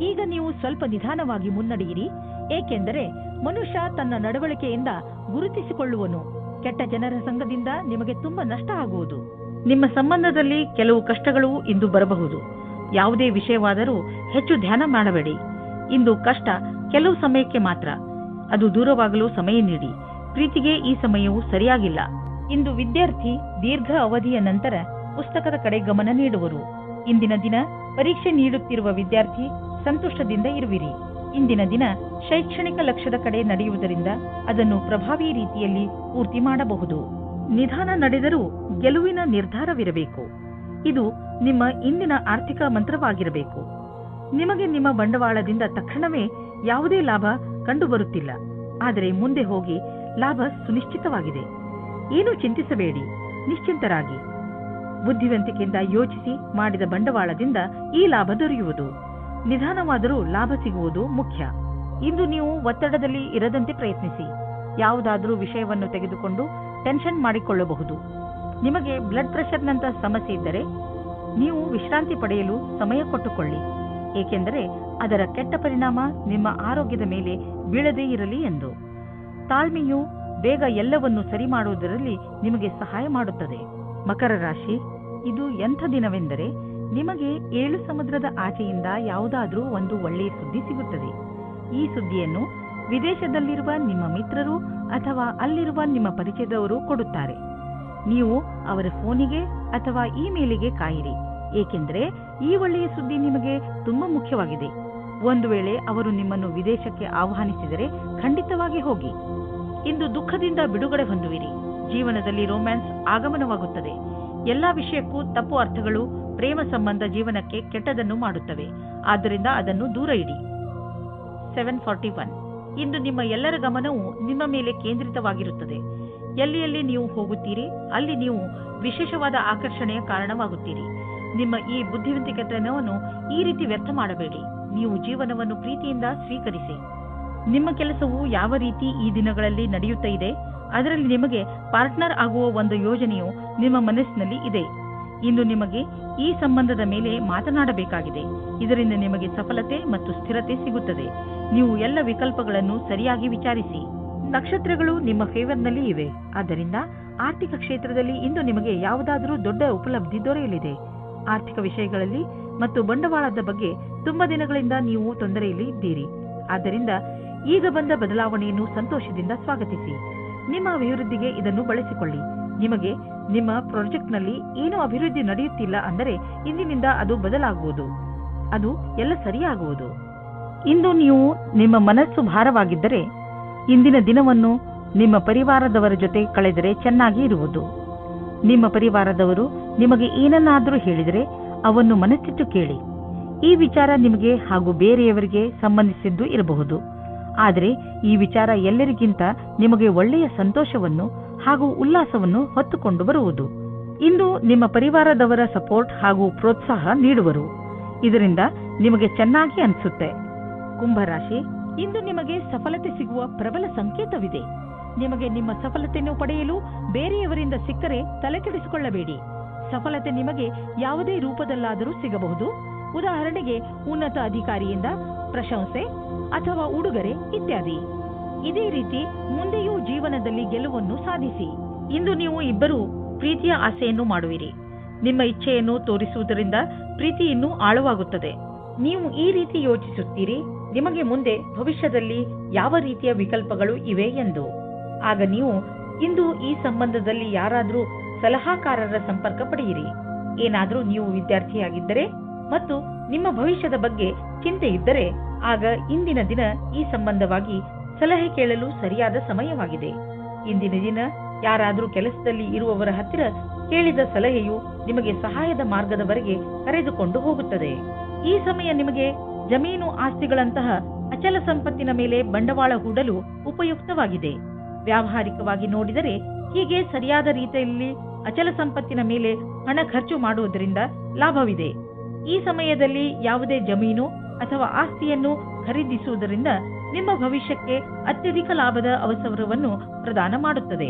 ಈಗ ನೀವು ಸ್ವಲ್ಪ ನಿಧಾನವಾಗಿ ಮುನ್ನಡೆಯಿರಿ, ಏಕೆಂದರೆ ಮನುಷ್ಯ ತನ್ನ ನಡವಳಿಕೆಯಿಂದ ಗುರುತಿಸಿಕೊಳ್ಳುವನು. ಕೆಟ್ಟ ಜನರ ಸಂಘದಿಂದ ನಿಮಗೆ ತುಂಬಾ ನಷ್ಟ ಆಗುವುದು. ನಿಮ್ಮ ಸಂಬಂಧದಲ್ಲಿ ಕೆಲವು ಕಷ್ಟಗಳು ಇಂದು ಬರಬಹುದು. ಯಾವುದೇ ವಿಷಯವಾದರೂ ಹೆಚ್ಚು ಧ್ಯಾನ ಮಾಡಬೇಡಿ. ಇಂದು ಕಷ್ಟ ಕೆಲವು ಸಮಯಕ್ಕೆ ಮಾತ್ರ. ಅದು ದೂರವಾಗಲು ಸಮಯ ನೀಡಿ. ಪ್ರೀತಿಗೆ ಈ ಸಮಯವು ಸರಿಯಾಗಿಲ್ಲ. ಇಂದು ವಿದ್ಯಾರ್ಥಿ ದೀರ್ಘ ಅವಧಿಯ ನಂತರ ಪುಸ್ತಕದ ಕಡೆ ಗಮನ ನೀಡುವರು. ಇಂದಿನ ದಿನ ಪರೀಕ್ಷೆ ನೀಡುತ್ತಿರುವ ವಿದ್ಯಾರ್ಥಿ ಸಂತೋಷದಿಂದ ಇರುವಿರಿ. ಇಂದಿನ ದಿನ ಶೈಕ್ಷಣಿಕ ಲಕ್ಷ್ಯದ ಕಡೆ ನಡೆಯುವುದರಿಂದ ಅದನ್ನು ಪ್ರಭಾವಿ ರೀತಿಯಲ್ಲಿ ಪೂರ್ತಿ ಮಾಡಬಹುದು. ನಿಧಾನ ನಡೆದರೂ ಗೆಲುವಿನ ನಿರ್ಧಾರವಿರಬೇಕು. ಇದು ನಿಮ್ಮ ಇಂದಿನ ಆರ್ಥಿಕ ಮಂತ್ರವಾಗಿರಬೇಕು. ನಿಮಗೆ ನಿಮ್ಮ ಬಂಡವಾಳದಿಂದ ತಕ್ಷಣವೇ ಯಾವುದೇ ಲಾಭ ಕಂಡುಬರುತ್ತಿಲ್ಲ, ಆದರೆ ಮುಂದೆ ಹೋಗಿ ಲಾಭ ಸುನಿಶ್ಚಿತವಾಗಿದೆ. ಏನೂ ಚಿಂತಿಸಬೇಡಿ, ನಿಶ್ಚಿಂತರಾಗಿ. ಬುದ್ಧಿವಂತಿಕೆಯಿಂದ ಯೋಚಿಸಿ ಮಾಡಿದ ಬಂಡವಾಳದಿಂದ ಈ ಲಾಭ ದೊರೆಯುವುದು. ನಿಧಾನವಾದರೂ ಲಾಭ ಸಿಗುವುದು ಮುಖ್ಯ. ಇಂದು ನೀವು ಒತ್ತಡದಲ್ಲಿ ಇರದಂತೆ ಪ್ರಯತ್ನಿಸಿ. ಯಾವುದಾದರೂ ವಿಷಯವನ್ನು ತೆಗೆದುಕೊಂಡು ಟೆನ್ಷನ್ ಮಾಡಿಕೊಳ್ಳಬಹುದು. ನಿಮಗೆ ಬ್ಲಡ್ ಪ್ರೆಷರ್ನಂತಹ ಸಮಸ್ಯೆ ಇದ್ದರೆ ನೀವು ವಿಶ್ರಾಂತಿ ಪಡೆಯಲು ಸಮಯ ಕೊಟ್ಟುಕೊಳ್ಳಿ, ಏಕೆಂದರೆ ಅದರ ಕೆಟ್ಟ ಪರಿಣಾಮ ನಿಮ್ಮ ಆರೋಗ್ಯದ ಮೇಲೆ ಬೀಳದೇ ಇರಲಿ ಎಂದು. ತಾಳ್ಮೆಯು ಬೇಗ ಎಲ್ಲವನ್ನು ಸರಿ ಮಾಡುವುದರಲ್ಲಿ ನಿಮಗೆ ಸಹಾಯ ಮಾಡುತ್ತದೆ. ಮಕರ ರಾಶಿ, ಇದು ಎಂಥ ದಿನವೆಂದರೆ ನಿಮಗೆ 7 ಸಮುದ್ರದ ಆಚೆಯಿಂದ ಯಾವುದಾದ್ರೂ ಒಂದು ಒಳ್ಳೆಯ ಸುದ್ದಿ ಸಿಗುತ್ತದೆ. ಈ ಸುದ್ದಿಯನ್ನು ವಿದೇಶದಲ್ಲಿರುವ ನಿಮ್ಮ ಮಿತ್ರರು ಅಥವಾ ಅಲ್ಲಿರುವ ನಿಮ್ಮ ಪರಿಚಯದವರು ಕೊಡುತ್ತಾರೆ. ನೀವು ಅವರ ಫೋನಿಗೆ ಅಥವಾ ಇಮೇಲಿಗೆ ಕಾಯಿರಿ, ಏಕೆಂದರೆ ಈ ಒಳ್ಳೆಯ ಸುದ್ದಿ ನಿಮಗೆ ತುಂಬಾ ಮುಖ್ಯವಾಗಿದೆ. ಒಂದು ವೇಳೆ ಅವರು ನಿಮ್ಮನ್ನು ವಿದೇಶಕ್ಕೆ ಆಹ್ವಾನಿಸಿದರೆ ಖಂಡಿತವಾಗಿ ಹೋಗಿ. ಇಂದು ದುಃಖದಿಂದ ಬಿಡುಗಡೆ ಹೊಂದುವಿರಿ. ಜೀವನದಲ್ಲಿ ರೊಮ್ಯಾನ್ಸ್ ಆಗಮನವಾಗುತ್ತದೆ. ಎಲ್ಲಾ ವಿಷಯಕ್ಕೂ ತಪ್ಪು ಅರ್ಥಗಳು ಪ್ರೇಮ ಸಂಬಂಧ ಜೀವನಕ್ಕೆ ಕೆಟ್ಟದನ್ನು ಮಾಡುತ್ತವೆ. ಆದ್ದರಿಂದ ಅದನ್ನು ದೂರ ಇಡಿ. 741 ಇಂದು ನಿಮ್ಮ ಎಲ್ಲರ ಗಮನವು ನಿಮ್ಮ ಮೇಲೆ ಕೇಂದ್ರಿತವಾಗಿರುತ್ತದೆ. ಎಲ್ಲಿ ನೀವು ಹೋಗುತ್ತೀರಿ ಅಲ್ಲಿ ನೀವು ವಿಶೇಷವಾದ ಆಕರ್ಷಣೆಯ ಕಾರಣವಾಗುತ್ತೀರಿ. ನಿಮ್ಮ ಈ ಬುದ್ಧಿವಂತಿಕೆತನವನ್ನು ಈ ರೀತಿ ವ್ಯರ್ಥ ಮಾಡಬೇಡಿ. ನೀವು ಜೀವನವನ್ನು ಪ್ರೀತಿಯಿಂದ ಸ್ವೀಕರಿಸಿ. ನಿಮ್ಮ ಕೆಲಸವು ಯಾವ ರೀತಿ ಈ ದಿನಗಳಲ್ಲಿ ನಡೆಯುತ್ತಾ ಇದೆ, ಅದರಲ್ಲಿ ನಿಮಗೆ ಪಾರ್ಟ್ನರ್ ಆಗುವ ಒಂದು ಯೋಜನೆಯು ನಿಮ್ಮ ಮನಸ್ಸಿನಲ್ಲಿ ಇದೆ. ಇಂದು ನಿಮಗೆ ಈ ಸಂಬಂಧದ ಮೇಲೆ ಮಾತನಾಡಬೇಕಾಗಿದೆ. ಇದರಿಂದ ನಿಮಗೆ ಸಫಲತೆ ಮತ್ತು ಸ್ಥಿರತೆ ಸಿಗುತ್ತದೆ. ನೀವು ಎಲ್ಲ ವಿಕಲ್ಪಗಳನ್ನು ಸರಿಯಾಗಿ ವಿಚಾರಿಸಿ. ನಕ್ಷತ್ರಗಳು ನಿಮ್ಮ ಫೇವರ್ನಲ್ಲಿ ಇವೆ. ಆದ್ದರಿಂದ ಆರ್ಥಿಕ ಕ್ಷೇತ್ರದಲ್ಲಿ ಇಂದು ನಿಮಗೆ ಯಾವುದಾದರೂ ದೊಡ್ಡ ಉಪಲಬ್ಧಿ ದೊರೆಯಲಿದೆ. ಆರ್ಥಿಕ ವಿಷಯಗಳಲ್ಲಿ ಮತ್ತು ಬಂಡವಾಳದ ಬಗ್ಗೆ ತುಂಬಾ ದಿನಗಳಿಂದ ನೀವು ತೊಂದರೆಯಲ್ಲಿ ಇದ್ದೀರಿ. ಆದ್ದರಿಂದ ಈಗ ಬಂದ ಬದಲಾವಣೆಯನ್ನು ಸಂತೋಷದಿಂದ ಸ್ವಾಗತಿಸಿ. ನಿಮ್ಮ ಅಭಿವೃದ್ಧಿಗೆ ಇದನ್ನು ಬಳಸಿಕೊಳ್ಳಿ. ನಿಮಗೆ ನಿಮ್ಮ ಪ್ರಾಜೆಕ್ಟ್ನಲ್ಲಿ ಏನೋ ಅಭಿವೃದ್ಧಿ ನಡೆಯುತ್ತಿಲ್ಲ ಅಂದರೆ ಇಂದಿನಿಂದ ಅದು ಬದಲಾಗುವುದು. ಅದು ಎಲ್ಲ ಸರಿಯಾಗುವುದು. ಇಂದು ನೀವು ನಿಮ್ಮ ಮನಸ್ಸು ಭಾರವಾಗಿದ್ದರೆ ಇಂದಿನ ದಿನವನ್ನು ನಿಮ್ಮ ಪರಿವಾರದವರ ಜೊತೆ ಕಳೆದರೆ ಚೆನ್ನಾಗಿ ಇರುವುದು. ನಿಮ್ಮ ಪರಿವಾರದವರು ನಿಮಗೆ ಏನನ್ನಾದರೂ ಹೇಳಿದರೆ ಅವನ್ನು ಮನಸ್ಸಿಟ್ಟು ಕೇಳಿ. ಈ ವಿಚಾರ ನಿಮಗೆ ಹಾಗೂ ಬೇರೆಯವರಿಗೆ ಸಂಬಂಧಿಸಿದ್ದು ಇರಬಹುದು, ಆದರೆ ಈ ವಿಚಾರ ಎಲ್ಲರಿಗಿಂತ ನಿಮಗೆ ಒಳ್ಳೆಯ ಸಂತೋಷವನ್ನು ಹಾಗೂ ಉಲ್ಲಾಸವನ್ನು ಹೊತ್ತುಕೊಂಡು ಬರುವುದು. ಇಂದು ನಿಮ್ಮ ಪರಿವಾರದವರ ಸಪೋರ್ಟ್ ಹಾಗೂ ಪ್ರೋತ್ಸಾಹ ನೀಡುವರು. ಇದರಿಂದ ನಿಮಗೆ ಚೆನ್ನಾಗಿ ಅನಿಸುತ್ತೆ. ಕುಂಭರಾಶಿ, ಇಂದು ನಿಮಗೆ ಸಫಲತೆ ಸಿಗುವ ಪ್ರಬಲ ಸಂಕೇತವಿದೆ. ನಿಮಗೆ ನಿಮ್ಮ ಸಫಲತೆಯನ್ನು ಪಡೆಯಲು ಬೇರೆಯವರಿಂದ ಸಿಕ್ಕರೆ ತಲೆಕೆಡಿಸಿಕೊಳ್ಳಬೇಡಿ. ಸಫಲತೆ ನಿಮಗೆ ಯಾವುದೇ ರೂಪದಲ್ಲಾದರೂ ಸಿಗಬಹುದು. ಉದಾಹರಣೆಗೆ ಉನ್ನತ ಅಧಿಕಾರಿಯಿಂದ ಪ್ರಶಂಸೆ ಅಥವಾ ಉಡುಗೊರೆ ಇತ್ಯಾದಿ. ಇದೇ ರೀತಿ ಮುಂದೆಯೂ ಜೀವನದಲ್ಲಿ ಗೆಲುವನ್ನು ಸಾಧಿಸಿ. ಇಂದು ನೀವು ಇಬ್ಬರು ಪ್ರೀತಿಯ ಆಸೆಯನ್ನು ಮಾಡುವಿರಿ. ನಿಮ್ಮ ಇಚ್ಛೆಯನ್ನು ತೋರಿಸುವುದರಿಂದ ಪ್ರೀತಿ ಇನ್ನೂ ಆಳವಾಗುತ್ತದೆ. ನೀವು ಈ ರೀತಿ ಯೋಚಿಸುತ್ತೀರಿ, ನಿಮಗೆ ಮುಂದೆ ಭವಿಷ್ಯದಲ್ಲಿ ಯಾವ ರೀತಿಯ ವಿಕಲ್ಪಗಳು ಇವೆ ಎಂದು. ಆಗ ನೀವು ಇಂದು ಈ ಸಂಬಂಧದಲ್ಲಿ ಯಾರಾದರೂ ಸಲಹಾಕಾರರ ಸಂಪರ್ಕ ಪಡೆಯಿರಿ. ಏನಾದರೂ ನೀವು ವಿದ್ಯಾರ್ಥಿಯಾಗಿದ್ದರೆ ಮತ್ತು ನಿಮ್ಮ ಭವಿಷ್ಯದ ಬಗ್ಗೆ ಚಿಂತೆ ಇದ್ದರೆ ಆಗ ಇಂದಿನ ದಿನ ಈ ಸಂಬಂಧವಾಗಿ ಸಲಹೆ ಕೇಳಲು ಸರಿಯಾದ ಸಮಯವಾಗಿದೆ. ಇಂದಿನ ದಿನ ಯಾರಾದರೂ ಕೆಲಸದಲ್ಲಿ ಇರುವವರ ಹತ್ತಿರ ಕೇಳಿದ ಸಲಹೆಯು ನಿಮಗೆ ಸಹಾಯದ ಮಾರ್ಗದವರೆಗೆ ಕರೆದುಕೊಂಡು ಹೋಗುತ್ತದೆ. ಈ ಸಮಯ ನಿಮಗೆ ಜಮೀನು ಆಸ್ತಿಗಳಂತಹ ಅಚಲ ಸಂಪತ್ತಿನ ಮೇಲೆ ಬಂಡವಾಳ ಹೂಡಲು ಉಪಯುಕ್ತವಾಗಿದೆ. ವ್ಯಾವಹಾರಿಕವಾಗಿ ನೋಡಿದರೆ ಹೀಗೆ ಸರಿಯಾದ ರೀತಿಯಲ್ಲಿ ಅಚಲ ಸಂಪತ್ತಿನ ಮೇಲೆ ಹಣ ಖರ್ಚು ಮಾಡುವುದರಿಂದ ಲಾಭವಿದೆ. ಈ ಸಮಯದಲ್ಲಿ ಯಾವುದೇ ಜಮೀನು ಅಥವಾ ಆಸ್ತಿಯನ್ನು ಖರೀದಿಸುವುದರಿಂದ ನಿಮ್ಮ ಭವಿಷ್ಯಕ್ಕೆ ಅತ್ಯಧಿಕ ಲಾಭದ ಅವಸರವನ್ನು ಪ್ರದಾನ ಮಾಡುತ್ತದೆ.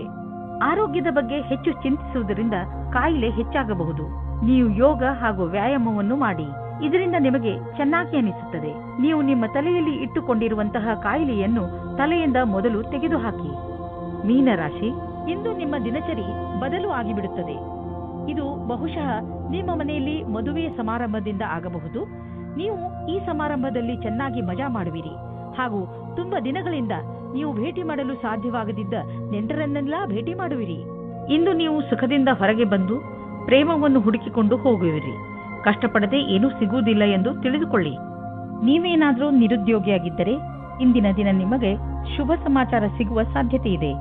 ಆರೋಗ್ಯದ ಬಗ್ಗೆ ಹೆಚ್ಚು ಚಿಂತಿಸುವುದರಿಂದ ಕಾಯಿಲೆ ಹೆಚ್ಚಾಗಬಹುದು. ನೀವು ಯೋಗ ಹಾಗೂ ವ್ಯಾಯಾಮವನ್ನು ಮಾಡಿ. ಇದರಿಂದ ನಿಮಗೆ ಚೆನ್ನಾಗಿ ಅನಿಸುತ್ತದೆ. ನೀವು ನಿಮ್ಮ ತಲೆಯಲ್ಲಿ ಇಟ್ಟುಕೊಂಡಿರುವಂತಹ ಕಾಯಿಲೆಯನ್ನು ತಲೆಯಿಂದ ಮೊದಲು ತೆಗೆದುಹಾಕಿ. ಮೀನರಾಶಿ, ಇಂದು ನಿಮ್ಮ ದಿನಚರಿ ಬದಲು ಆಗಿಬಿಡುತ್ತದೆ. ಇದು ಬಹುಶಃ ನಿಮ್ಮ ಮನೆಯಲ್ಲಿ ಮದುವೆಯ ಸಮಾರಂಭದಿಂದ ಆಗಬಹುದು. ನೀವು ಈ ಸಮಾರಂಭದಲ್ಲಿ ಚೆನ್ನಾಗಿ ಮಜಾ ಮಾಡುವಿರಿ ಹಾಗೂ ತುಂಬಾ ದಿನಗಳಿಂದ ನೀವು ಭೇಟಿ ಮಾಡಲು ಸಾಧ್ಯವಾಗದಿದ್ದ ನೆಂಟರನ್ನೆಲ್ಲ ಭೇಟಿ ಮಾಡುವಿರಿ. ಇಂದು ನೀವು ಸುಖದಿಂದ ಹೊರಗೆ ಬಂದು ಪ್ರೇಮವನ್ನು ಹುಡುಕಿಕೊಂಡು ಹೋಗುವಿರಿ. ಕಷ್ಟಪಡದೆ ಏನೂ ಸಿಗುವುದಿಲ್ಲ ಎಂದು ತಿಳಿದುಕೊಳ್ಳಿ. ನೀವೇನಾದರೂ ನಿರುದ್ಯೋಗಿಯಾಗಿದ್ದರೆ ಇಂದಿನ ದಿನ ನಿಮಗೆ ಶುಭ ಸಮಾಚಾರ ಸಿಗುವ ಸಾಧ್ಯತೆ ಇದೆ.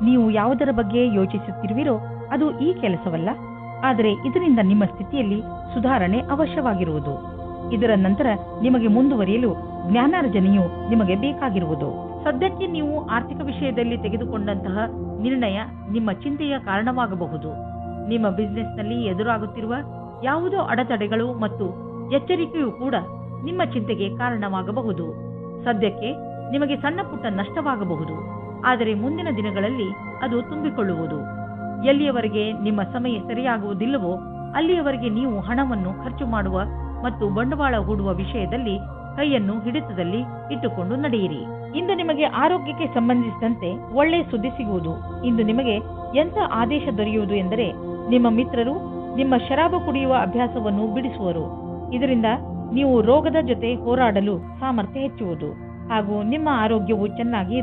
ನೀವು ಯಾವುದರ ಬಗ್ಗೆ ಯೋಚಿಸುತ್ತಿರುವಿರೋ ಅದು ಈ ಕೆಲಸವಲ್ಲ, ಆದರೆ ಇದರಿಂದ ನಿಮ್ಮ ಸ್ಥಿತಿಯಲ್ಲಿ ಸುಧಾರಣೆ ಅವಶ್ಯವಾಗಿರುವುದು. ಇದರ ನಂತರ ನಿಮಗೆ ಮುಂದುವರಿಯಲು ಜ್ಞಾನಾರ್ಜನೆಯು ನಿಮಗೆ ಬೇಕಾಗಿರುವುದು. ಸದ್ಯಕ್ಕೆ ನೀವು ಆರ್ಥಿಕ ವಿಷಯದಲ್ಲಿ ತೆಗೆದುಕೊಂಡಂತಹ ನಿರ್ಣಯ ನಿಮ್ಮ ಚಿಂತೆಯ ಕಾರಣವಾಗಬಹುದು. ನಿಮ್ಮ ಬಿಸಿನೆಸ್ನಲ್ಲಿ ಎದುರಾಗುತ್ತಿರುವ ಯಾವುದೋ ಅಡೆತಡೆಗಳು ಮತ್ತು ಎಚ್ಚರಿಕೆಯೂ ಕೂಡ ನಿಮ್ಮ ಚಿಂತೆಗೆ ಕಾರಣವಾಗಬಹುದು. ಸದ್ಯಕ್ಕೆ ನಿಮಗೆ ಸಣ್ಣ ಪುಟ್ಟ ನಷ್ಟವಾಗಬಹುದು, ಆದರೆ ಮುಂದಿನ ದಿನಗಳಲ್ಲಿ ಅದು ತುಂಬಿಕೊಳ್ಳುವುದು. ಎಲ್ಲಿಯವರೆಗೆ ನಿಮ್ಮ ಸಮಯ ಸರಿಯಾಗುವುದಿಲ್ಲವೋ ಅಲ್ಲಿಯವರೆಗೆ ನೀವು ಹಣವನ್ನು ಖರ್ಚು ಮಾಡುವ ಮತ್ತು ಬಂಡವಾಳ ಹೂಡುವ ವಿಷಯದಲ್ಲಿ ಕೈಯನ್ನು ಹಿಡಿತದಲ್ಲಿ ಇಟ್ಟುಕೊಂಡು ನಡೆಯಿರಿ. ಇಂದು ನಿಮಗೆ ಆರೋಗ್ಯಕ್ಕೆ ಸಂಬಂಧಿಸಿದಂತೆ ಒಳ್ಳೆ ಸುದ್ದಿ ಸಿಗುವುದು. ಇಂದು ನಿಮಗೆ ಎಂಥ ಆದೇಶ ದೊರೆಯುವುದು ಎಂದರೆ, ನಿಮ್ಮ ಮಿತ್ರರು ನಿಮ್ಮ ಶರಾಬು ಕುಡಿಯುವ ಅಭ್ಯಾಸವನ್ನು ಬಿಡಿಸುವರು. ಇದರಿಂದ ನೀವು ರೋಗದ ಜೊತೆ ಹೋರಾಡಲು ಸಾಮರ್ಥ್ಯ ಹೆಚ್ಚುವುದು ಹಾಗೂ ನಿಮ್ಮ ಆರೋಗ್ಯವು ಚೆನ್ನಾಗಿ